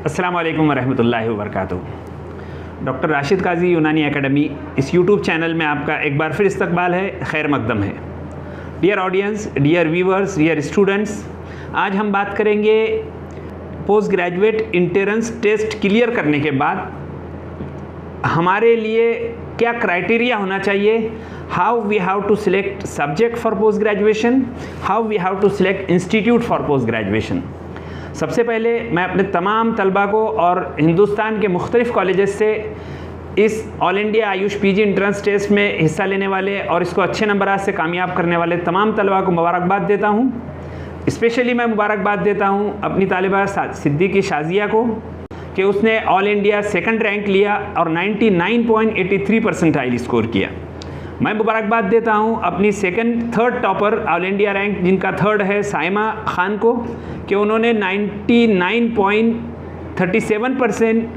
अस्सलाम वालेकुम वरहमतुल्लाहि वबरकातुहू। डॉक्टर राशिद काजी यूनानी एकेडमी इस यूट्यूब चैनल में आपका एक बार फिर इस्तकबाल है, खैर मकदम है। Dear audience, dear viewers, dear students, आज हम बात करेंगे post graduate entrance test clear करने के बाद हमारे लिए क्या क्राइटेरिया होना चाहिए, how we have to select subject for post graduation, how we have to select institute for post graduation. सबसे पहले मैं अपने तमाम तलबा को और हिंदुस्तान के मुख्तलिफ़ कॉलेजेस से इस all India AYUSH PG entrance test में हिस्सा लेने वाले और इसको अच्छे नंबरात से कामयाब करने वाले तमाम तलबा को मुबारकबाद देता हूँ। स्पेशली मैं मुबारकबाद देता हूँ अपनी तालिबा सिद्दीकी शाजिया को कि उसने ऑल इंडिया सेकंड रैंक लिया और 99.83 परसेंटाइल स्कोर किया। मैं मुबारकबाद देता हूँ अपनी third topper all India rank जिनका थर्ड है साइमा खान को कि उन्होंने 99.37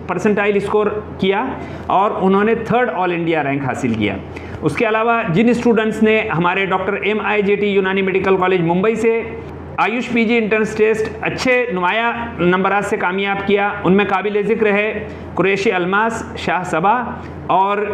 परसेंटाइल स्कोर किया और उन्होंने थर्ड ऑल इंडिया रैंक हासिल किया। उसके अलावा जिन स्टूडेंट्स ने हमारे डॉक्टर MIJT यूनानी मेडिकल कॉलेज मुंबई से आयुष पीजी एंट्रेंस टेस्ट अच्छे नुमाया नंबरात से कामयाब किया, उनमें काबिल ज़िक्र है कुरैशी अलमास, शाह सबा और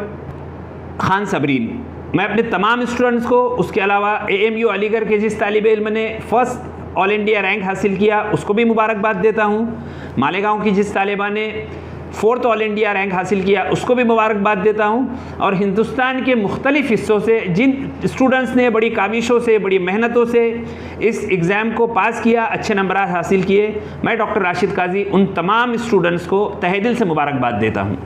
खान सबरीन। मैं अपने तमाम स्टूडेंट्स को, उसके अलावा AMU अलीगढ़ के जिस तालिब इल्म ने फर्स्ट ऑल इंडिया रैंक हासिल किया उसको भी मुबारकबाद देता हूँ। मालेगांव की जिस तालिबा ने फोर्थ ऑल इंडिया रैंक हासिल किया उसको भी मुबारकबाद देता हूँ। और हिंदुस्तान के मुख्तलिफ़ हिस्सों से जिन स्टूडेंट्स ने बड़ी काविशों से, बड़ी मेहनतों से इस एग्ज़ाम को पास किया, अच्छे नंबरात हासिल किए, मैं डॉक्टर राशिद काजी उन तमाम स्टूडेंट्स को तहे दिल से मुबारकबाद देता हूँ।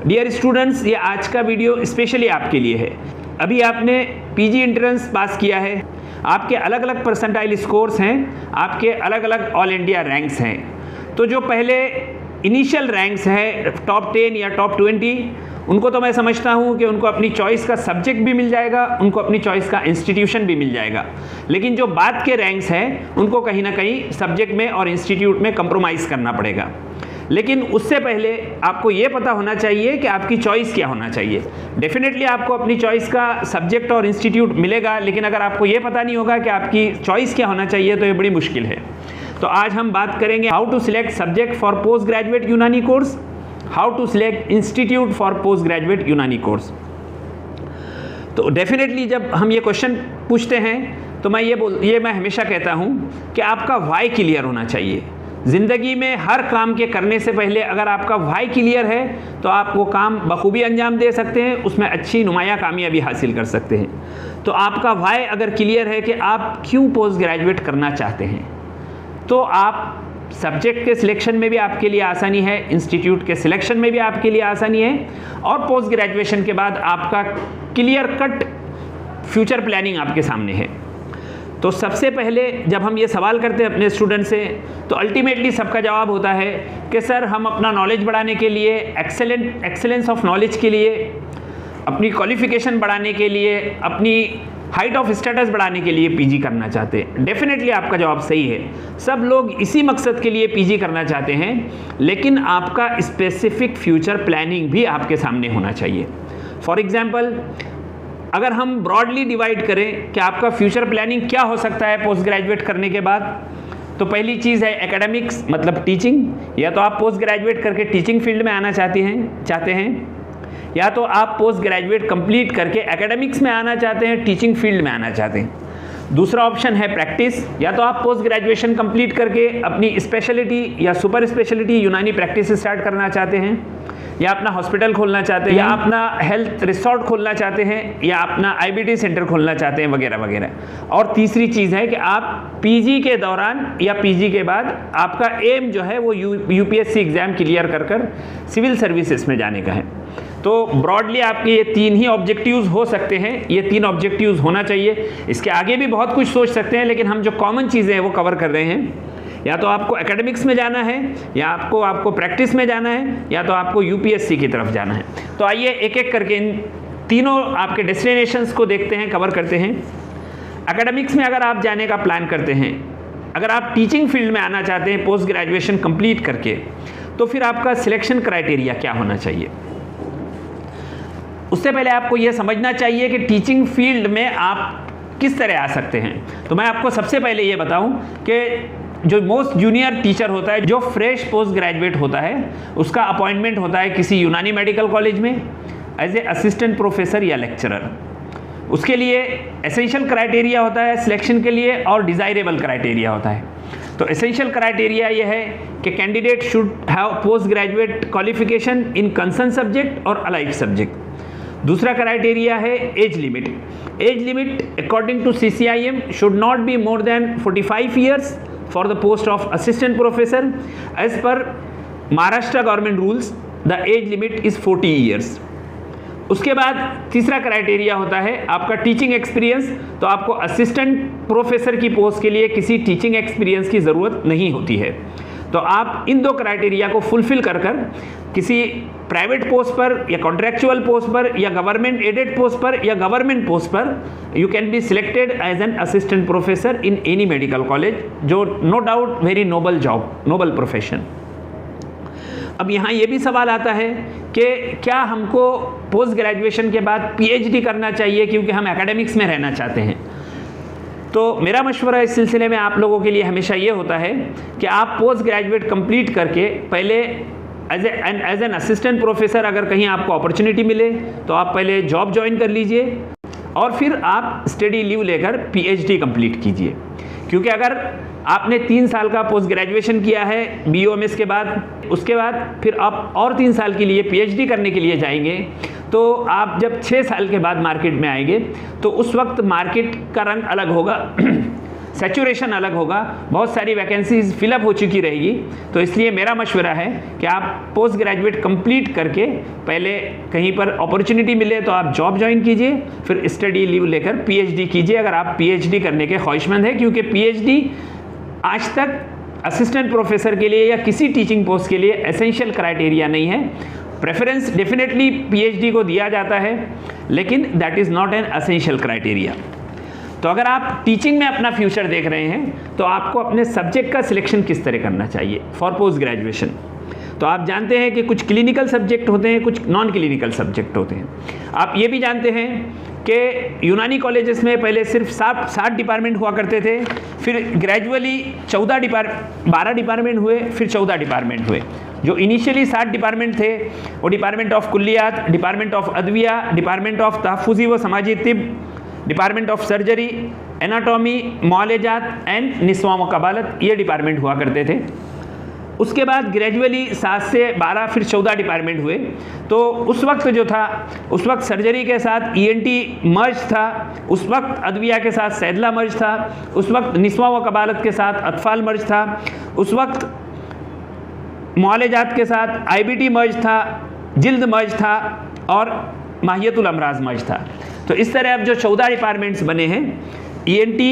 डियर स्टूडेंट्स, ये आज का वीडियो स्पेशली आपके लिए है। अभी आपने पीजी एंट्रेंस पास किया है, आपके अलग अलग परसेंटाइल स्कोर्स हैं, आपके अलग अलग ऑल इंडिया रैंक्स हैं। तो जो पहले इनिशियल रैंक्स हैं टॉप 10 या टॉप 20, उनको तो मैं समझता हूँ कि उनको अपनी चॉइस का सब्जेक्ट भी मिल जाएगा, उनको अपनी चॉइस का इंस्टीट्यूशन भी मिल जाएगा। लेकिन जो बाद के रैंक्स हैं उनको कहीं ना कहीं सब्जेक्ट में और इंस्टीट्यूट में कंप्रोमाइज़ करना पड़ेगा। लेकिन उससे पहले आपको ये पता होना चाहिए कि आपकी चॉइस क्या होना चाहिए। डेफिनेटली आपको अपनी चॉइस का सब्जेक्ट और इंस्टीट्यूट मिलेगा, लेकिन अगर आपको ये पता नहीं होगा कि आपकी चॉइस क्या होना चाहिए तो ये बड़ी मुश्किल है। तो आज हम बात करेंगे how to select subject for post graduate Unani course, how to select institute for post graduate Unani course. तो डेफिनेटली जब हम ये क्वेश्चन पूछते हैं तो मैं मैं हमेशा कहता हूँ कि आपका वाई क्लियर होना चाहिए। ज़िंदगी में हर काम के करने से पहले अगर आपका वाई क्लियर है तो आप वो काम बखूबी अंजाम दे सकते हैं, उसमें अच्छी नुमाया कामयाबी हासिल कर सकते हैं। तो आपका वाई अगर क्लियर है कि आप क्यों पोस्ट ग्रेजुएट करना चाहते हैं तो आप सब्जेक्ट के सिलेक्शन में भी आपके लिए आसानी है, इंस्टीट्यूट के सिलेक्शन में भी आपके लिए आसानी है, और पोस्ट ग्रेजुएशन के बाद आपका क्लियर कट फ्यूचर प्लानिंग आपके सामने है। तो सबसे पहले जब हम ये सवाल करते हैं अपने स्टूडेंट से तो अल्टीमेटली सबका जवाब होता है कि सर हम अपना नॉलेज बढ़ाने के लिए, एक्सेलेंस ऑफ नॉलेज के लिए, अपनी क्वालिफिकेशन बढ़ाने के लिए, अपनी हाइट ऑफ स्टेटस बढ़ाने के लिए पीजी करना चाहते हैं। डेफिनेटली आपका जवाब सही है, सब लोग इसी मकसद के लिए पीजी करना चाहते हैं, लेकिन आपका स्पेसिफिक फ्यूचर प्लानिंग भी आपके सामने होना चाहिए। फॉर एग्जाम्पल, अगर हम ब्रॉडली डिवाइड करें कि आपका फ्यूचर प्लानिंग क्या हो सकता है पोस्ट ग्रेजुएट करने के बाद, तो पहली चीज़ है एकेडमिक्स, मतलब टीचिंग। या तो आप पोस्ट ग्रेजुएट करके टीचिंग फील्ड में आना चाहते हैं, या तो आप पोस्ट ग्रेजुएट कंप्लीट करके एकेडमिक्स में आना चाहते हैं, टीचिंग फील्ड में आना चाहते हैं। दूसरा ऑप्शन है प्रैक्टिस, या तो आप पोस्ट ग्रेजुएशन कंप्लीट करके अपनी स्पेशलिटी या सुपर स्पेशलिटी यूनानी प्रैक्टिस स्टार्ट करना चाहते हैं, या अपना हॉस्पिटल खोलना चाहते हैं, या अपना हेल्थ रिसोर्ट खोलना चाहते हैं, या अपना IBT सेंटर खोलना चाहते हैं, वगैरह वगैरह। और तीसरी चीज़ है कि आप पीजी के दौरान या पीजी के बाद आपका एम जो है वो UPSC एग्ज़ाम क्लियर कर सिविल सर्विसेज में जाने का है। तो ब्रॉडली आपके ये तीन ही ऑब्जेक्टिव्स हो सकते हैं, ये तीन ऑब्जेक्टिव्स होना चाहिए। इसके आगे भी बहुत कुछ सोच सकते हैं, लेकिन हम जो कॉमन चीज़ें हैं वो कवर कर रहे हैं। या तो आपको एकेडमिक्स में जाना है, या आपको प्रैक्टिस में जाना है, या तो आपको UPSC की तरफ जाना है। तो आइए एक एक करके इन तीनों आपके डेस्टिनेशंस को देखते हैं, कवर करते हैं। एकेडमिक्स में अगर आप जाने का प्लान करते हैं, अगर आप टीचिंग फील्ड में आना चाहते हैं पोस्ट ग्रेजुएशन कंप्लीट करके, तो फिर आपका सिलेक्शन क्राइटेरिया क्या होना चाहिए। उससे पहले आपको यह समझना चाहिए कि टीचिंग फील्ड में आप किस तरह आ सकते हैं। तो मैं आपको सबसे पहले ये बताऊं कि जो मोस्ट जूनियर टीचर होता है, जो फ्रेश पोस्ट ग्रेजुएट होता है, उसका अपॉइंटमेंट होता है किसी यूनानी मेडिकल कॉलेज में एज ए असिस्टेंट प्रोफेसर या लेक्चरर। उसके लिए एसेंशियल क्राइटेरिया होता है सिलेक्शन के लिए और डिज़ायरेबल क्राइटेरिया होता है। तो एसेंशियल क्राइटेरिया ये है कि candidate should have post graduate qualification in concern subject और अलाइड सब्जेक्ट। दूसरा क्राइटेरिया है age limit. Age limit according to CCIM should not be more than 45 years for the post of assistant professor. As पर Maharashtra government rules the age limit is 40 years. उसके बाद तीसरा criteria होता है आपका teaching experience. तो आपको असिस्टेंट प्रोफेसर की पोस्ट के लिए किसी टीचिंग एक्सपीरियंस की ज़रूरत नहीं होती है। तो आप इन दो क्राइटेरिया को फुलफिल कर किसी प्राइवेट पोस्ट पर या कॉन्ट्रैक्चुअल पोस्ट पर या गवर्नमेंट एडेड पोस्ट पर या गवर्नमेंट पोस्ट पर you can be selected as an assistant professor in any medical college, जो no doubt very noble job, noble profession. अब यहाँ ये भी सवाल आता है कि क्या हमको पोस्ट ग्रेजुएशन के बाद PhD करना चाहिए क्योंकि हम एकेडमिक्स में रहना चाहते हैं। तो मेरा मशवरा इस सिलसिले में आप लोगों के लिए हमेशा ये होता है कि आप पोस्ट ग्रेजुएट कंप्लीट करके पहले एज एन असिस्टेंट प्रोफेसर अगर कहीं आपको अपॉर्चुनिटी मिले तो आप पहले जॉब ज्वाइन कर लीजिए और फिर आप स्टडी लीव लेकर PhD कंप्लीट कीजिए। क्योंकि अगर आपने 3 साल का पोस्ट ग्रेजुएशन किया है BOMS के बाद, उसके बाद फिर आप और 3 साल के लिए PhD करने के लिए जाएंगे, तो आप जब 6 साल के बाद मार्केट में आएंगे तो उस वक्त मार्केट का रंग अलग होगा, सैचुरेशन अलग होगा, बहुत सारी वैकेंसीज फिलअप हो चुकी रहेगी। तो इसलिए मेरा मशवरा है कि आप पोस्ट ग्रेजुएट कंप्लीट करके पहले कहीं पर अपॉर्चुनिटी मिले तो आप जॉब ज्वाइन कीजिए, फिर स्टडी लीव लेकर PhD कीजिए अगर आप PhD करने के ख्वाहिशमंद हैं। क्योंकि PhD आज तक असिस्टेंट प्रोफेसर के लिए या किसी टीचिंग पोस्ट के लिए एसेंशियल क्राइटेरिया नहीं है। प्रेफरेंस डेफिनेटली PhD को दिया जाता है, लेकिन that is not an essential criteria. तो अगर आप टीचिंग में अपना फ्यूचर देख रहे हैं तो आपको अपने सब्जेक्ट का सिलेक्शन किस तरह करना चाहिए फॉर पोस्ट ग्रेजुएशन। तो आप जानते हैं कि कुछ क्लिनिकल सब्जेक्ट होते हैं, कुछ नॉन क्लिनिकल सब्जेक्ट होते हैं। आप ये भी जानते हैं कि यूनानी कॉलेजेस में पहले सिर्फ 60 डिपार्टमेंट हुआ करते थे, फिर ग्रेजुअली 12 डिपार्टमेंट हुए, फिर 14 डिपार्टमेंट हुए। जो इनिशियली 60 डिपार्टमेंट थे वो डिपार्टमेंट ऑफ कुल्लियात, डिपार्टमेंट ऑफ अदविया, डिपार्टमेंट ऑफ तहफ़्फ़ुज़ी व समाजी तिब, डिपार्टमेंट ऑफ सर्जरी, एनाटॉमी, मुआलजात एंड निस्वा व कबालत, ये डिपार्टमेंट हुआ करते थे। उसके बाद ग्रेजुअली 7 से 12 फिर 14 डिपार्टमेंट हुए। तो उस वक्त जो था, उस वक्त सर्जरी के साथ ENT मर्ज था, उस वक्त अदविया के साथ सैदला मर्ज था, उस वक्त निस्वा व कबालत के साथ अतफाल मर्ज था, उस वक्त मुआलजात के साथ IBT मर्ज था, जिल्द मर्ज था और माहियतुल अमराज मर्ज था। तो इस तरह अब जो 14 डिपार्टमेंट्स बने हैं, ENT,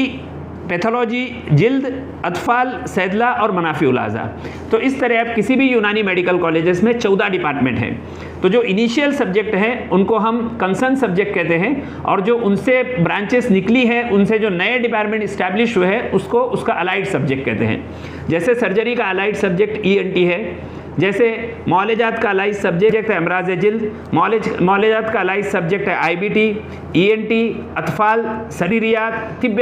पैथोलॉजी, जिल्द, अतफाल, सैदला और मनाफिउल आज़ा। तो इस तरह अब किसी भी यूनानी मेडिकल कॉलेजेस में 14 डिपार्टमेंट हैं। तो जो इनिशियल सब्जेक्ट हैं उनको हम कंसर्न सब्जेक्ट कहते हैं, और जो उनसे ब्रांचेस निकली हैं, उनसे जो नए डिपार्टमेंट इस्टेब्लिश हुए हैं, उसको उसका अलाइड सब्जेक्ट कहते हैं। जैसे सर्जरी का अलाइड सब्जेक्ट ENT है, जैसे मुआलजात का अलाइज सब्जेक्ट है अमराज जिल्द, मुआलजात का अलाइज सब्जेक्ट है IBT, ENT, अतफाल, सरीरियात, तिब्ब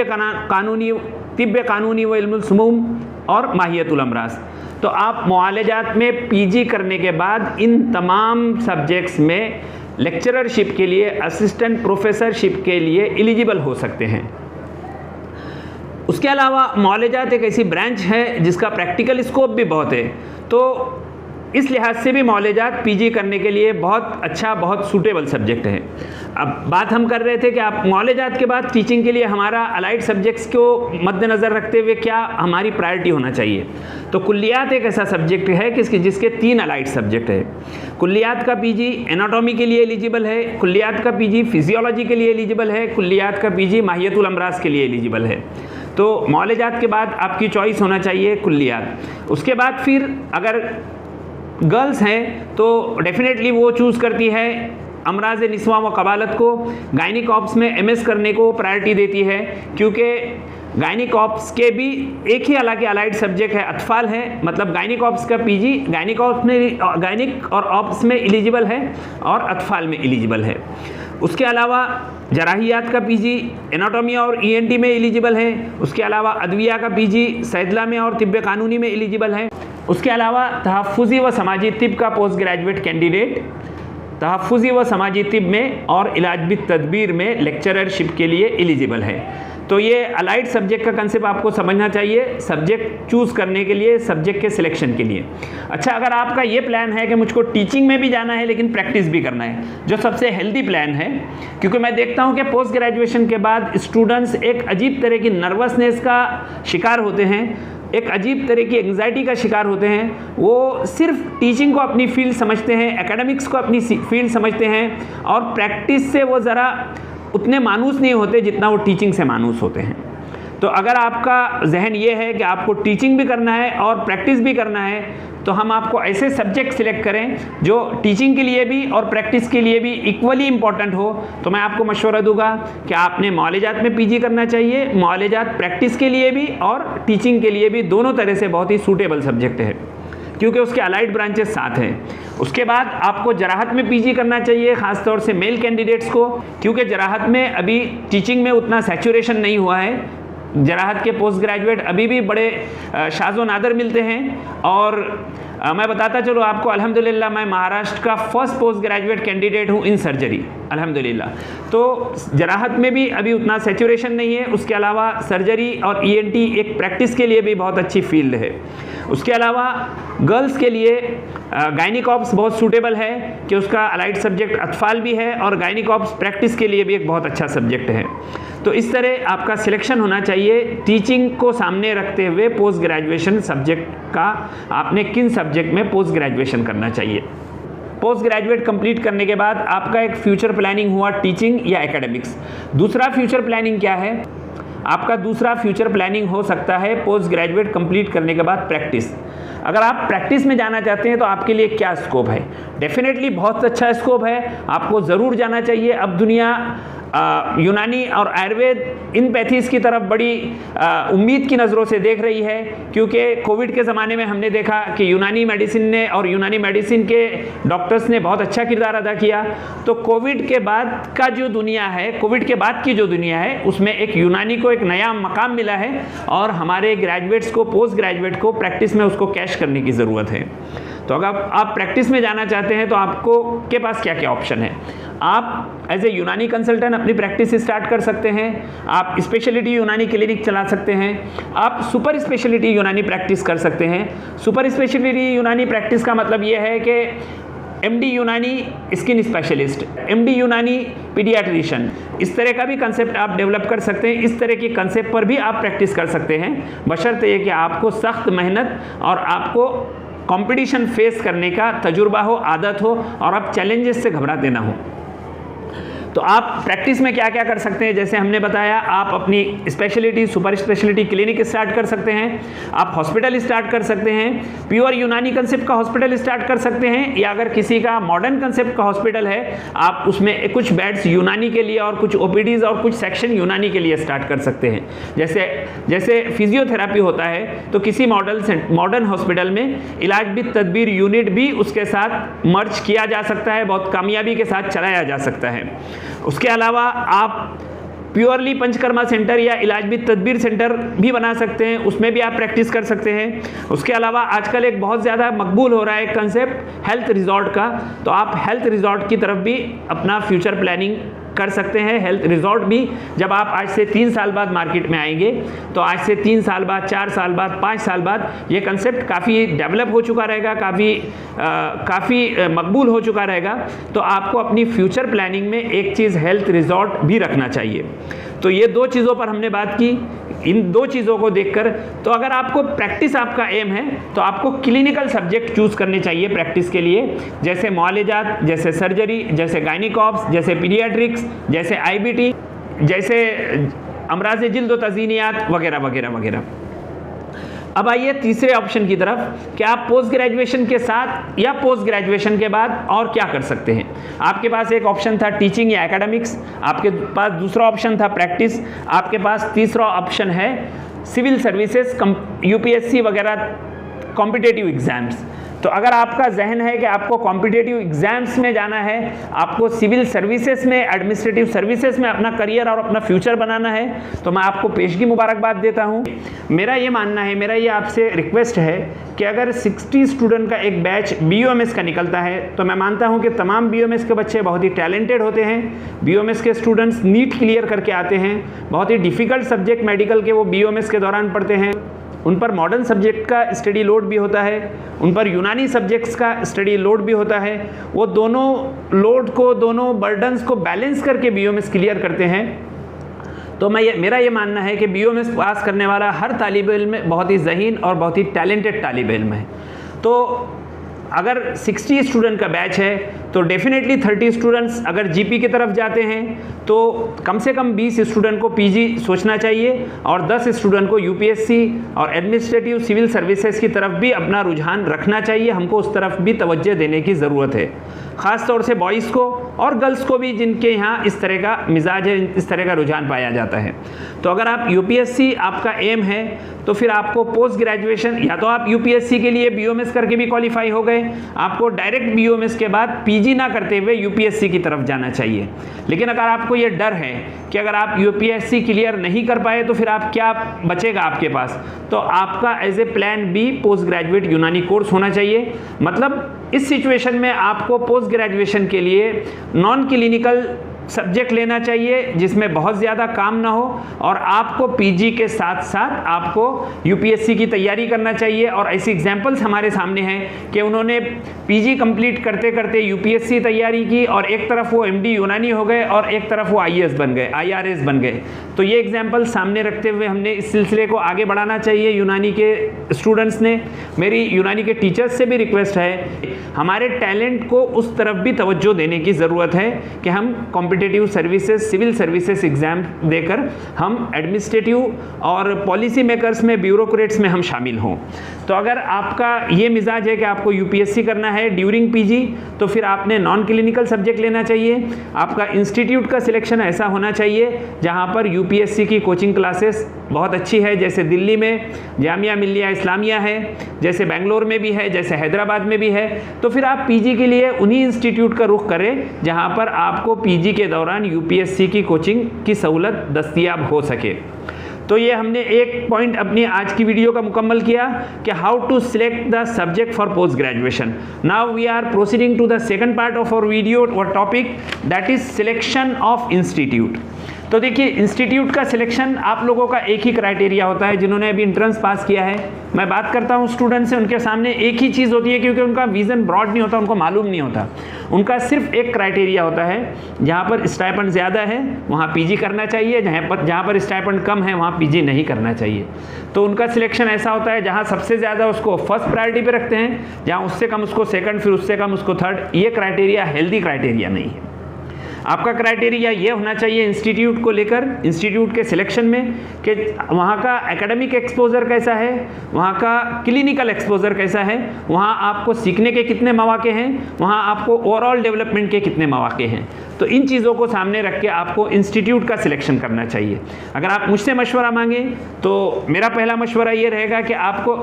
कानूनी व इल्मुल सुमूम और माहियतुल अमराज। तो आप मुआलजात में PG करने के बाद इन तमाम सब्जेक्ट्स में लेक्चररशिप के लिए, असिस्टेंट प्रोफेसरशिप के लिए एलिजिबल हो सकते हैं। उसके अलावा मुआलजात एक ऐसी ब्रांच है जिसका प्रैक्टिकल स्कोप भी बहुत है। तो इस लिहाज से भी मुआलजात PG करने के लिए बहुत अच्छा, बहुत सूटेबल सब्जेक्ट है। अब बात हम कर रहे थे कि आप मुआलजात के बाद टीचिंग के लिए हमारा अलाइड सब्जेक्ट्स को मद्देनज़र रखते हुए क्या हमारी प्रायोरिटी होना चाहिए। तो कुल्लियात एक ऐसा सब्जेक्ट है कि जिसके 3 अलाइड सब्जेक्ट है। कुल्लियात का PG एनाटॉमी के लिए एलिजिबल है, कुल्लियात का PG फिजियोलॉजी के लिए एलिजिबल है, कुल्लियात का PG माहियतुल अमराज के लिए एलिजिबल है। तो मुआलजात के बाद आपकी चॉइस होना चाहिए कुल्लियात। उसके बाद फिर अगर गर्ल्स हैं तो डेफिनेटली वो चूज़ करती है अमराज निस्वा व कबालत को। गायनिक ऑप्स में MS करने को प्रायोरिटी देती है, क्योंकि गायनिक ऑप्स के भी एक ही अलग अलाइड सब्जेक्ट है, अतफाल है, मतलब गायनिक ऑप्स का PG गायनिक और ऑप्स में एलिजिबल है और अतफाल में एलिजिबल है। उसके अलावा जराहियात का पीजी एनाटॉमी और ईएनटी में एलिजिबल है। उसके अलावा अदविया का पीजी सैदला में और तिब्ब कानूनी में एलिजिबल है। उसके अलावा तहफ़्फ़ुज़ी व समाजी तिब का पोस्ट ग्रेजुएट कैंडिडेट तहफ़्फ़ुज़ी व समाजी तिब में और इलाज बित तदबीर में लेक्चररशिप के लिए एलिजिबल है। तो ये अलाइड सब्जेक्ट का कंसेप्ट आपको समझना चाहिए सब्जेक्ट चूज़ करने के लिए, सब्जेक्ट के सिलेक्शन के लिए। अच्छा, अगर आपका ये प्लान है कि मुझको टीचिंग में भी जाना है लेकिन प्रैक्टिस भी करना है, जो सबसे हेल्दी प्लान है, क्योंकि मैं देखता हूँ कि पोस्ट ग्रेजुएशन के बाद स्टूडेंट्स एक अजीब तरह की नर्वसनेस का शिकार होते हैं, एक अजीब तरह की एंग्जाइटी का शिकार होते हैं। वो सिर्फ टीचिंग को अपनी फील्ड समझते हैं, एकेडमिक्स को अपनी फील्ड समझते हैं और प्रैक्टिस से वो ज़रा उतने मानूस नहीं होते जितना वो टीचिंग से मानूस होते हैं। तो अगर आपका जहन ये है कि आपको टीचिंग भी करना है और प्रैक्टिस भी करना है, तो हम आपको ऐसे सब्जेक्ट सिलेक्ट करें जो टीचिंग के लिए भी और प्रैक्टिस के लिए भी इक्वली इम्पॉर्टेंट हो। तो मैं आपको मशवरा दूंगा कि आपने मुआलजात में पीजी करना चाहिए। मुआलजात प्रैक्टिस के लिए भी और टीचिंग के लिए भी दोनों तरह से बहुत ही सूटेबल सब्जेक्ट है, क्योंकि उसके अलाइड ब्रांचेस साथ हैं। उसके बाद आपको जराहत में पीजी करना चाहिए, ख़ासतौर से मेल कैंडिडेट्स को, क्योंकि जराहत में अभी टीचिंग में उतना सैचुरेशन नहीं हुआ है। जराहत के पोस्ट ग्रेजुएट अभी भी बड़े शाज़ो नादर मिलते हैं। और मैं बताता चलूँ आपको, अल्हम्दुलिल्लाह मैं महाराष्ट्र का फर्स्ट पोस्ट ग्रेजुएट कैंडिडेट हूँ इन सर्जरी, अल्हम्दुलिल्लाह। तो जराहत में भी अभी उतना सैचुरेशन नहीं है। उसके अलावा सर्जरी और ईएनटी एक प्रैक्टिस के लिए भी बहुत अच्छी फील्ड है। उसके अलावा गर्ल्स के लिए गायनिकॉप्स बहुत सूटेबल है कि उसका अलाइड सब्जेक्ट अतफाल भी है और गायनिकॉप्स प्रैक्टिस के लिए भी एक बहुत अच्छा सब्जेक्ट है। तो इस तरह आपका सिलेक्शन होना चाहिए टीचिंग को सामने रखते हुए। पोस्ट ग्रेजुएशन सब्जेक्ट का आपने किन सब्जेक्ट में पोस्ट ग्रेजुएशन करना चाहिए। पोस्ट ग्रेजुएट कंप्लीट करने के बाद आपका एक फ्यूचर प्लानिंग हुआ टीचिंग या एकेडमिक्स। दूसरा फ्यूचर प्लानिंग क्या है? आपका दूसरा फ्यूचर प्लानिंग हो सकता है पोस्ट ग्रेजुएट कंप्लीट करने के बाद प्रैक्टिस। अगर आप प्रैक्टिस में जाना चाहते हैं तो आपके लिए क्या स्कोप है? डेफिनेटली बहुत अच्छा स्कोप है, आपको ज़रूर जाना चाहिए। अब दुनिया यूनानी और आयुर्वेद इन पैथीज़ की तरफ बड़ी उम्मीद की नज़रों से देख रही है, क्योंकि कोविड के ज़माने में हमने देखा कि यूनानी मेडिसिन ने और यूनानी मेडिसिन के डॉक्टर्स ने बहुत अच्छा किरदार अदा किया। तो कोविड के बाद का जो दुनिया है, कोविड के बाद की जो दुनिया है, उसमें एक यूनानी को एक नया मकाम मिला है और हमारे ग्रेजुएट्स को, पोस्ट ग्रेजुएट को प्रैक्टिस में उसको कैश करने की ज़रूरत है। तो अगर आप प्रैक्टिस में जाना चाहते हैं तो आपको के पास क्या क्या ऑप्शन है? आप एज ए यूनानी कंसल्टेंट अपनी प्रैक्टिस स्टार्ट कर सकते हैं। आप स्पेशलिटी यूनानी क्लिनिक चला सकते हैं। आप सुपर स्पेशलिटी यूनानी प्रैक्टिस कर सकते हैं। सुपर स्पेशलिटी यूनानी प्रैक्टिस का मतलब ये है कि एमडी यूनानी स्किन स्पेशलिस्ट, एमडी यूनानी पीडियाट्रिशियन, इस तरह का भी कंसेप्ट आप डेवलप कर सकते हैं। इस तरह के कंसेप्ट पर भी आप प्रैक्टिस कर सकते हैं, बशर्ते ये कि आपको सख्त मेहनत और आपको कंपटीशन फेस करने का तजुर्बा हो, आदत हो और आप चैलेंजेस से घबराते ना हो। तो आप प्रैक्टिस में क्या क्या कर सकते हैं? जैसे हमने बताया, आप अपनी speciality, super speciality clinic start कर सकते हैं, आप हॉस्पिटल स्टार्ट कर सकते हैं, प्योर यूनानी कंसेप्ट का हॉस्पिटल स्टार्ट कर सकते हैं, या अगर किसी का मॉडर्न कंसेप्ट का हॉस्पिटल है, आप उसमें कुछ बेड्स यूनानी के लिए और कुछ ओपीडीज और कुछ सेक्शन यूनानी के लिए स्टार्ट कर सकते हैं। जैसे फिजियोथेरापी होता है तो किसी मॉडर्न हॉस्पिटल में इलाज बित तदबीर यूनिट भी उसके साथ मर्ज किया जा सकता है, बहुत कामयाबी के साथ चलाया जा सकता है। उसके अलावा आप प्योरली पंचकर्मा सेंटर या इलाज बित तदबीर सेंटर भी बना सकते हैं, उसमें भी आप प्रैक्टिस कर सकते हैं। उसके अलावा आजकल एक बहुत ज़्यादा मकबूल हो रहा है कंसेप्ट हेल्थ रिजॉर्ट का, तो आप हेल्थ रिजॉर्ट की तरफ भी अपना फ्यूचर प्लानिंग कर सकते हैं। हेल्थ रिजॉर्ट भी जब आप आज से 3 साल बाद मार्केट में आएंगे, तो आज से 3 साल बाद, 4 साल बाद, 5 साल बाद ये कंसेप्ट काफ़ी डेवलप हो चुका रहेगा, काफ़ी मकबूल हो चुका रहेगा। तो आपको अपनी फ्यूचर प्लानिंग में एक चीज़ हेल्थ रिजॉर्ट भी रखना चाहिए। तो ये 2 चीज़ों पर हमने बात की। इन 2 चीज़ों को देखकर, तो अगर आपको प्रैक्टिस आपका एम है तो आपको क्लिनिकल सब्जेक्ट चूज़ करने चाहिए प्रैक्टिस के लिए, जैसे मुआलजात, जैसे सर्जरी, जैसे गायनिकॉप्स, जैसे पीडियाट्रिक्स, जैसे आईबीटी, जैसे अमराज जिल्द व तज़ीनियात वगैरह वगैरह वगैरह। अब आइए तीसरे ऑप्शन की तरफ कि आप पोस्ट ग्रेजुएशन के साथ या पोस्ट ग्रेजुएशन के बाद और क्या कर सकते हैं। आपके पास एक ऑप्शन था टीचिंग या एकेडमिक्स, आपके पास दूसरा ऑप्शन था प्रैक्टिस, आपके पास तीसरा ऑप्शन है सिविल सर्विसेज, यूपीएससी वगैरह कॉम्पिटेटिव एग्जाम्स। तो अगर आपका जहन है कि आपको कॉम्पिटिटिव एग्जाम्स में जाना है, आपको सिविल सर्विसेज में, एडमिनिस्ट्रेटिव सर्विसेज में अपना करियर और अपना फ्यूचर बनाना है, तो मैं आपको पेशगी मुबारकबाद देता हूं। मेरा ये मानना है, मेरा ये आपसे रिक्वेस्ट है कि अगर 60 स्टूडेंट का एक बैच BOMS का निकलता है, तो मैं मानता हूं कि तमाम BOMS के बच्चे बहुत ही टैलेंटेड होते हैं। BOMS के स्टूडेंट्स नीट क्लियर करके आते हैं, बहुत ही डिफ़िकल्ट सब्जेक्ट मेडिकल के वो BOMS के दौरान पढ़ते हैं। उन पर मॉडर्न सब्जेक्ट का स्टडी लोड भी होता है, उन पर यूनानी सब्जेक्ट्स का स्टडी लोड भी होता है। वो दोनों लोड को, दोनों बर्डन्स को बैलेंस करके BOMS क्लियर करते हैं। तो मेरा ये मानना है कि BOMS पास करने वाला हर तालिब इल्म बहुत ही ज़हीन और बहुत ही टैलेंटेड तालिब इल्म है। तो अगर 60 स्टूडेंट का बैच है तो डेफिनेटली 30 स्टूडेंट्स अगर GP की तरफ जाते हैं तो कम से कम 20 स्टूडेंट को PG सोचना चाहिए और 10 स्टूडेंट को UPSC और एडमिनिस्ट्रेटिव सिविल सर्विसेज की तरफ भी अपना रुझान रखना चाहिए। हमको उस तरफ भी तवज्जो देने की ज़रूरत है, ख़ास तौर से बॉयज़ को और गर्ल्स को भी, जिनके यहाँ इस तरह का मिजाज है, इस तरह का रुझान पाया जाता है। तो अगर आप UPSC आपका एम है तो फिर आपको पोस्ट ग्रेजुएशन, या तो आप UPSC के लिए BOMS करके भी क्वालिफाई हो गए, आपको डायरेक्ट BOMS के बाद PG ना करते हुए UPSC की तरफ जाना चाहिए। लेकिन अगर आपको ये डर है कि अगर आप UPSC क्लियर नहीं कर पाए तो फिर आप क्या बचेगा आपके पास, तो आपका as a plan B post graduate Unani course होना चाहिए। मतलब इस सिचुएशन में आपको पोस्ट ग्रेजुएशन के लिए नॉन क्लिनिकल सब्जेक्ट लेना चाहिए जिसमें बहुत ज़्यादा काम ना हो, और आपको PG के साथ साथ आपको UPSC की तैयारी करना चाहिए। और ऐसी एग्जांपल्स हमारे सामने हैं कि उन्होंने PG कंप्लीट करते करते UPSC तैयारी की और एक तरफ वो MD यूनानी हो गए और एक तरफ वो IAS बन गए, IRS बन गए। तो ये एग्जाम्पल सामने रखते हुए हमने इस सिलसिले को आगे बढ़ाना चाहिए। यूनानी के स्टूडेंट्स ने, मेरी यूनानी के टीचर्स से भी रिक्वेस्ट है, हमारे टैलेंट को उस तरफ भी तवज्जो देने की ज़रूरत है कि हम competitive services, civil services exam देकर हम एडमिनिस्ट्रेटिव और पॉलिसी मेकर्स में, ब्यूरोक्रेट्स में हम शामिल हों। तो अगर आपका ये मिजाज है कि आपको UPSC करना है ड्यूरिंग PG, तो फिर आपने नॉन क्लिनिकल सब्जेक्ट लेना चाहिए। आपका इंस्टीट्यूट का सिलेक्शन ऐसा होना चाहिए जहाँ पर UPSC की कोचिंग क्लासेस बहुत अच्छी है, जैसे दिल्ली में जामिया मिल्लिया इस्लामिया है, जैसे बेंगलोर में भी है, जैसे हैदराबाद में भी है। तो फिर आप PG के लिए उन्हीं इंस्टीट्यूट का रुख करें जहाँ पर आपको PG के दौरान UPSC की कोचिंग की सहूलत दस्तयाब हो सके। तो ये हमने एक पॉइंट अपनी आज की वीडियो का मुकम्मल किया कि how to select the subject for post graduation. Now we are proceeding to the second part of our video और topic, that is selection of institute. तो देखिए, इंस्टीट्यूट का सिलेक्शन आप लोगों का एक ही क्राइटेरिया होता है जिन्होंने अभी एंट्रेंस पास किया है। मैं बात करता हूँ स्टूडेंट से, उनके सामने एक ही चीज़ होती है, क्योंकि उनका विज़न ब्रॉड नहीं होता, उनको मालूम नहीं होता। उनका सिर्फ एक क्राइटेरिया होता है, जहाँ पर स्टाइपेंड ज़्यादा है वहाँ PG करना चाहिए, जहाँ पर स्टाइपेंड कम है वहाँ PG नहीं करना चाहिए। तो उनका सिलेक्शन ऐसा होता है, जहाँ सबसे ज़्यादा उसको फर्स्ट प्रायोरिटी पे रखते हैं, जहाँ उससे कम उसको सेकंड, फिर उससे कम उसको थर्ड। ये क्राइटेरिया हेल्दी क्राइटेरिया नहीं है। आपका क्राइटेरिया ये होना चाहिए इंस्टीट्यूट को लेकर, इंस्टीट्यूट के सिलेक्शन में, कि वहाँ का एकेडमिक एक्सपोजर कैसा है, वहाँ का क्लिनिकल एक्सपोजर कैसा है, वहाँ आपको सीखने के कितने मौके हैं, वहाँ आपको ओवरऑल डेवलपमेंट के कितने मौके हैं। तो इन चीज़ों को सामने रख के आपको इंस्टीट्यूट का सिलेक्शन करना चाहिए। अगर आप मुझसे मशवरा मांगें तो मेरा पहला मशवरा ये रहेगा कि आपको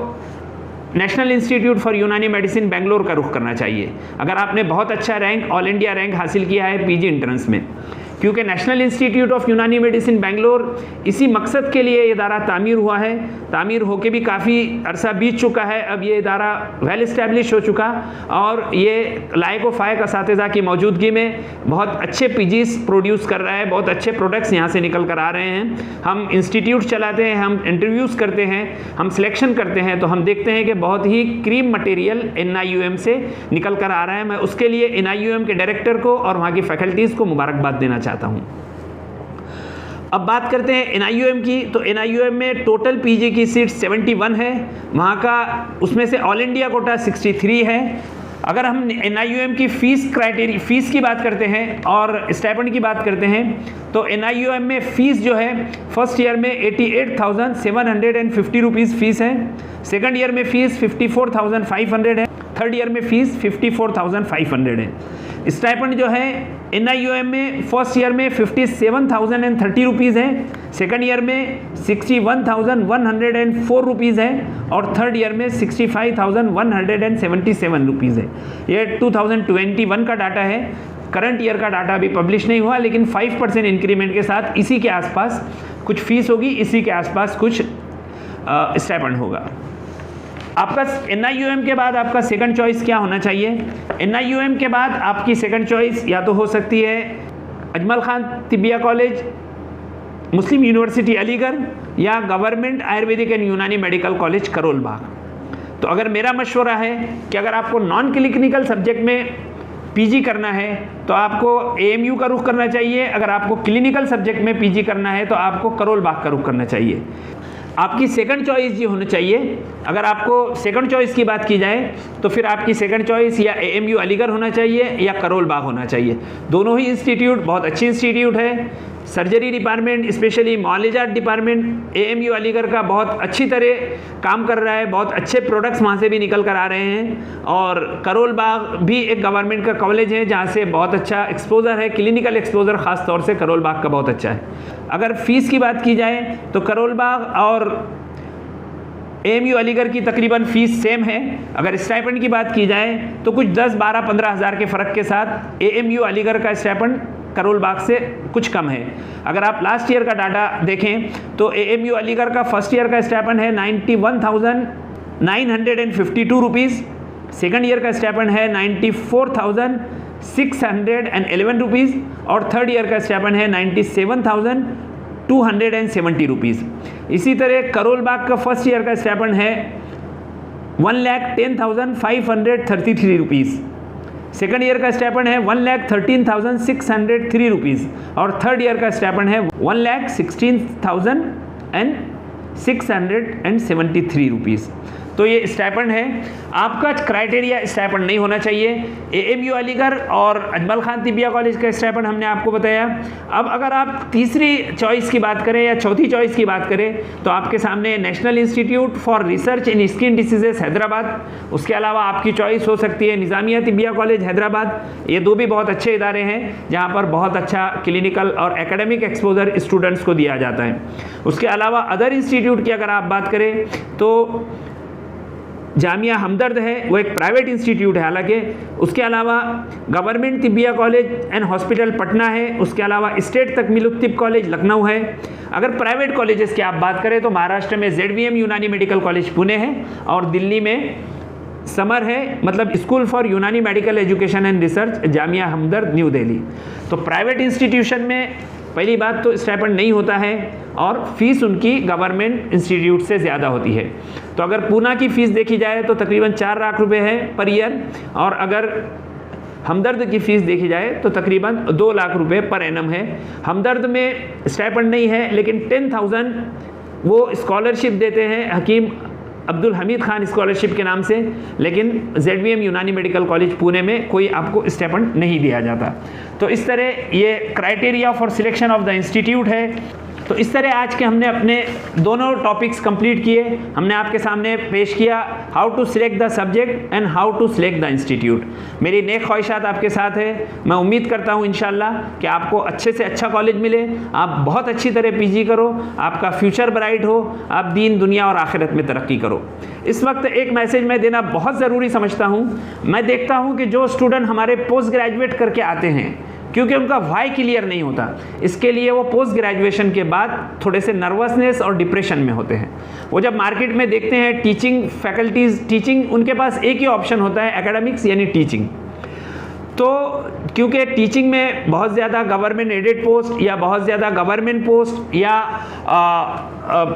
नेशनल इंस्टीट्यूट फॉर यूनानी मेडिसिन बेंगलोर का रुख करना चाहिए, अगर आपने बहुत अच्छा रैंक, ऑल इंडिया रैंक हासिल किया है PG एंट्रेंस में। क्योंकि नेशनल इंस्टीट्यूट ऑफ यूनानी मेडिसिन बेंगलोर इसी मकसद के लिए इदारा तामीर हुआ है। तामीर होके भी काफ़ी अरसा बीत चुका है, अब ये इदारा वेल इस्टेब्लिश हो चुका और ये लायक व फायक असातिज़ा की मौजूदगी में बहुत अच्छे PGs प्रोड्यूस कर रहा है, बहुत अच्छे प्रोडक्ट्स यहाँ से निकल कर आ रहे हैं। हम इंस्टीट्यूट चलाते हैं, हम इंटरव्यूज़ करते हैं, हम सिलेक्शन करते हैं, तो हम देखते हैं कि बहुत ही क्रीम मटेरियल NIUM से निकल कर आ रहा है। मैं उसके लिए NIUM के डायरेक्टर को और वहाँ की फैकल्टीज़ को मुबारकबाद देना चाहता हूँ। अब बात करते हैं NIUM की। तो NIUM में टोटल PG की सीट 71 है, वहाँ का उसमें से ऑल इंडिया कोटा 63 है। अगर हम NIUM की फ़ीस की बात करते हैं और स्टाइपेंड की बात करते हैं, तो NIUM में फ़ीस जो है फर्स्ट ईयर में 88,750 रुपीज़ फ़ीस है, सेकंड ईयर में फ़ीस 54,500 है, थर्ड ईयर में फ़ीस 54,500 है। स्टाइपेंड जो है NIUM में फर्स्ट ईयर में 57,030 रुपीज़ है, सेकंड ईयर में 61,104 रुपीज़ है और थर्ड ईयर में 65,177 रुपीज़ है। ये 2021 का डाटा है, करंट ईयर का डाटा अभी पब्लिश नहीं हुआ, लेकिन 5% इंक्रीमेंट के साथ इसी के आसपास कुछ फीस होगी, इसी के आसपास कुछ स्टाइपेंड होगा। आपका NIUM के बाद आपका सेकंड चॉइस क्या होना चाहिए? NIUM के बाद आपकी सेकंड चॉइस या तो हो सकती है अजमल खान तिबिया कॉलेज, मुस्लिम यूनिवर्सिटी अलीगढ़ या गवर्नमेंट आयुर्वेदिक एंड यूनानी मेडिकल कॉलेज करोल बाग। तो अगर मेरा मशवरा है कि अगर आपको नॉन क्लिनिकल सब्जेक्ट में PG करना है तो आपको AMU का रुख करना चाहिए, अगर आपको क्लिनिकल सब्जेक्ट में PG करना है तो आपको करोल बाग का रुख करना चाहिए। आपकी सेकंड चॉइस ये होनी चाहिए, अगर आपको सेकंड चॉइस की बात की जाए तो फिर आपकी सेकंड चॉइस या AMU अलीगढ़ होना चाहिए या करोल बाग होना चाहिए। दोनों ही इंस्टीट्यूट बहुत अच्छी इंस्टीट्यूट है। सर्जरी डिपार्टमेंट, स्पेशली मॉलिजात डिपार्टमेंट AMU अलीगढ़ का बहुत अच्छी तरह काम कर रहा है, बहुत अच्छे प्रोडक्ट्स वहाँ से भी निकल कर आ रहे हैं। और करोल बाग भी एक गवर्नमेंट का कॉलेज है जहाँ से बहुत अच्छा एक्सपोजर है, क्लिनिकल एक्सपोजर ख़ास तौर से करोल बाग का बहुत अच्छा है। अगर फ़ीस की बात की जाए तो करोल बाग और AMU अलीगढ़ की तकरीबन फ़ीस सेम है। अगर स्टाइपेंड की बात की जाए तो कुछ 10, 12, 15 हज़ार के फ़र्क के साथ AMU अलीगढ़ का स्टाइपेंड करोल बाग से कुछ कम है। अगर आप लास्ट ईयर का डाटा देखें तो AMU अलीगढ़ का फर्स्ट ईयर का स्टाइपेंड है 91,952 रुपीज़, सेकंड ईयर का स्टाइपेंड है 94,611 रुपीज़ और थर्ड ईयर का स्टाइपेंड है 97,270 रुपीज़। इसी तरह करोल बाग का फर्स्ट ईयर का स्टाइपेंड है 1,10,533 रुपीज़, सेकंड ईयर का स्टाइपेंड है 1,13,603 रुपीज़ और थर्ड ईयर का स्टाइपेंड है 1,16,673 रुपीज़। तो ये स्टाइपेंड है। आपका क्राइटेरिया स्टाइपेंड नहीं होना चाहिए। AMU अलीगढ़ और अजमल खान तिबिया कॉलेज का स्टाइपेंड हमने आपको बताया। अब अगर आप तीसरी चॉइस की बात करें या चौथी चॉइस की बात करें तो आपके सामने national institute for research in skin diseases Hyderabad, उसके अलावा आपकी चॉइस हो सकती है निज़ामिया तिबिया कॉलेज हैदराबाद। ये दो भी बहुत अच्छे इदारे हैं जहाँ पर बहुत अच्छा क्लिनिकल और एकेडमिक एक्सपोजर स्टूडेंट्स को दिया जाता है। उसके अलावा अदर इंस्टीट्यूट की अगर आप बात करें तो जामिया हमदर्द है, वो एक प्राइवेट इंस्टीट्यूट है हालांकि। उसके अलावा government tibia college and hospital Patna है, उसके अलावा स्टेट तकमीलुत तिब कॉलेज लखनऊ है। अगर प्राइवेट कॉलेजेस की आप बात करें तो महाराष्ट्र में ZVM यूनानी मेडिकल कॉलेज पुणे है और दिल्ली में समर है, मतलब स्कूल फॉर यूनानी medical education and research, Jamia Hamdard new Delhi. तो प्राइवेट इंस्टीट्यूशन में पहली बात तो स्टाइपेंड नहीं होता है और फीस उनकी गवर्नमेंट इंस्टीट्यूट से ज़्यादा होती है। तो अगर पूना की फ़ीस देखी जाए तो तकरीबन 4 लाख रुपए है पर ईयर, और अगर हमदर्द की फ़ीस देखी जाए तो तकरीबन 2 लाख रुपए पर एनम है। हमदर्द में स्टाइपेंड नहीं है लेकिन 10,000 वो स्कॉलरशिप देते हैं हकीम अब्दुल हमीद खान स्कॉलरशिप के नाम से, लेकिन ZVM यूनानी मेडिकल कॉलेज पुणे में कोई आपको स्टाइपेंड नहीं दिया जाता। तो इस तरह ये criteria for selection of the institute है। तो इस तरह आज के हमने अपने दोनों टॉपिक्स कंप्लीट किए। हमने आपके सामने पेश किया how to select the subject and how to select the institute. मेरी नेक ख्वाहिशात आपके साथ है। मैं उम्मीद करता हूँ इंशाल्लाह कि आपको अच्छे से अच्छा कॉलेज मिले, आप बहुत अच्छी तरह PG करो, आपका फ्यूचर ब्राइट हो, आप दीन दुनिया और आखिरत में तरक्की करो। इस वक्त एक मैसेज मैं देना बहुत ज़रूरी समझता हूँ। मैं देखता हूँ कि जो स्टूडेंट हमारे पोस्ट ग्रेजुएट करके आते हैं, क्योंकि उनका वाई क्लियर नहीं होता, इसके लिए वो पोस्ट ग्रेजुएशन के बाद थोड़े से नर्वसनेस और डिप्रेशन में होते हैं। वो जब मार्केट में देखते हैं टीचिंग फैकल्टीज़, टीचिंग उनके पास एक ही ऑप्शन होता है, एकेडमिक्स यानी टीचिंग। तो क्योंकि टीचिंग में बहुत ज़्यादा गवर्नमेंट एडेड पोस्ट या बहुत ज़्यादा गवर्नमेंट पोस्ट या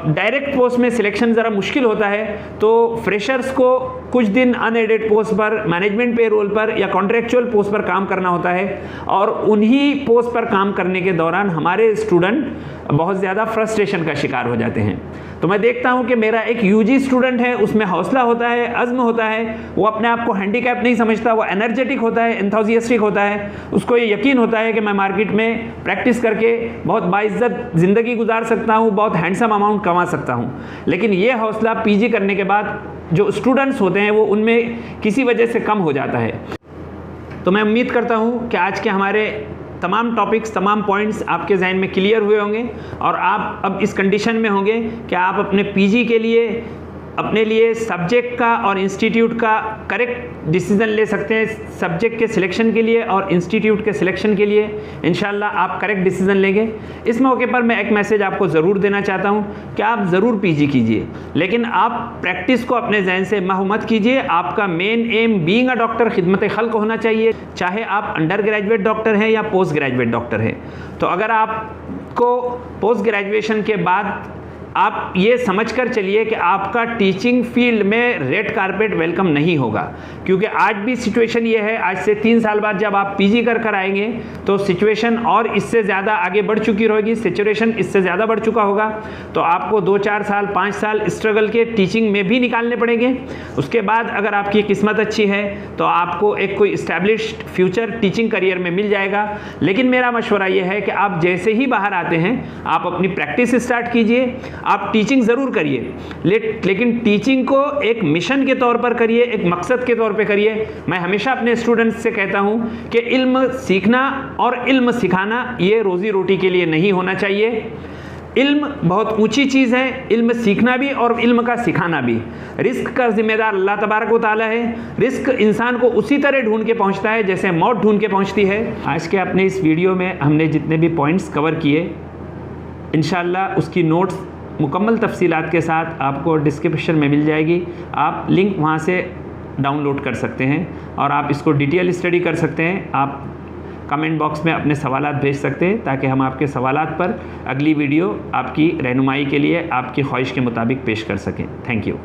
डायरेक्ट पोस्ट में सिलेक्शन ज़रा मुश्किल होता है, तो फ्रेशर्स को कुछ दिन अनएडेड पोस्ट पर, मैनेजमेंट पे रोल पर या कॉन्ट्रेक्चुअल पोस्ट पर काम करना होता है, और उन्हीं पोस्ट पर काम करने के दौरान हमारे स्टूडेंट बहुत ज़्यादा फ्रस्ट्रेशन का शिकार हो जाते हैं। तो मैं देखता हूं कि मेरा एक UG स्टूडेंट है, उसमें हौसला होता है, अज़्म होता है, वो अपने आप को हैंडीकैप नहीं समझता, वो एनर्जेटिक होता है, एंथुसियास्टिक होता है, उसको ये यकीन होता है कि मैं मार्केट में प्रैक्टिस करके बहुत बाइज्जत ज़िंदगी गुजार सकता हूँ, बहुत हैंडसम अमाउंट कमा सकता हूँ। लेकिन ये हौसला PG करने के बाद जो स्टूडेंट्स होते हैं वो उनमें किसी वजह से कम हो जाता है। तो मैं उम्मीद करता हूँ कि आज के हमारे तमाम टॉपिक्स, तमाम पॉइंट्स आपके जहन में क्लियर हुए होंगे और आप अब इस कंडीशन में होंगे कि आप अपने पीजी के लिए अपने लिए सब्जेक्ट का और इंस्टीट्यूट का करेक्ट डिसीजन ले सकते हैं। सब्जेक्ट के सिलेक्शन के लिए और इंस्टीट्यूट के सिलेक्शन के लिए इंशाल्लाह आप करेक्ट डिसीजन लेंगे। इस मौके पर मैं एक मैसेज आपको ज़रूर देना चाहता हूं कि आप ज़रूर पीजी कीजिए, लेकिन आप प्रैक्टिस को अपने जहन से महव मत कीजिए। आपका main am being a doctor खिदमत खल्क होना चाहिए, चाहे आप अंडर ग्रेजुएट डॉक्टर हैं या पोस्ट ग्रेजुएट डॉक्टर हैं। तो अगर आपको पोस्ट ग्रेजुएशन के बाद आप ये समझकर चलिए कि आपका टीचिंग फील्ड में रेड कारपेट वेलकम नहीं होगा, क्योंकि आज भी सिचुएशन ये है, आज से 3 साल बाद जब आप पीजी कर आएंगे तो सिचुएशन और इससे ज़्यादा आगे बढ़ चुकी रहेगी, सिचुएशन इससे ज़्यादा बढ़ चुका होगा। तो आपको 2-4 साल 5 साल स्ट्रगल के टीचिंग में भी निकालने पड़ेंगे। उसके बाद अगर आपकी किस्मत अच्छी है तो आपको एक कोई इस्टेब्लिश्ड फ्यूचर टीचिंग करियर में मिल जाएगा। लेकिन मेरा मशवरा ये है कि आप जैसे ही बाहर आते हैं आप अपनी प्रैक्टिस स्टार्ट कीजिए। आप टीचिंग ज़रूर करिए, लेकिन टीचिंग को एक मिशन के तौर पर करिए, एक मकसद के तौर पे करिए। मैं हमेशा अपने स्टूडेंट्स से कहता हूं कि इल्म सीखना और इल्म सिखाना ये रोज़ी रोटी के लिए नहीं होना चाहिए। इल्म बहुत ऊंची चीज़ है, इल्म सीखना भी और इल्म का सिखाना भी। रिस्क का जिम्मेदार अल्लाह तबारक व तआला है। रिस्क इंसान को उसी तरह ढूंढ के पहुंचता है जैसे मौत ढूंढ के पहुंचती है। आज के अपने इस वीडियो में हमने जितने भी पॉइंट्स कवर किए, इंशाअल्लाह उसकी नोट्स मुकम्मल तफसीलात के साथ आपको डिस्क्रिप्शन में मिल जाएगी। आप लिंक वहाँ से डाउनलोड कर सकते हैं और आप इसको डिटेल स्टडी कर सकते हैं। आप कमेंट बॉक्स में अपने सवालात भेज सकते हैं ताकि हम आपके सवालात पर अगली वीडियो आपकी रहनुमाई के लिए आपकी ख्वाहिश के मुताबिक पेश कर सकें। Thank you.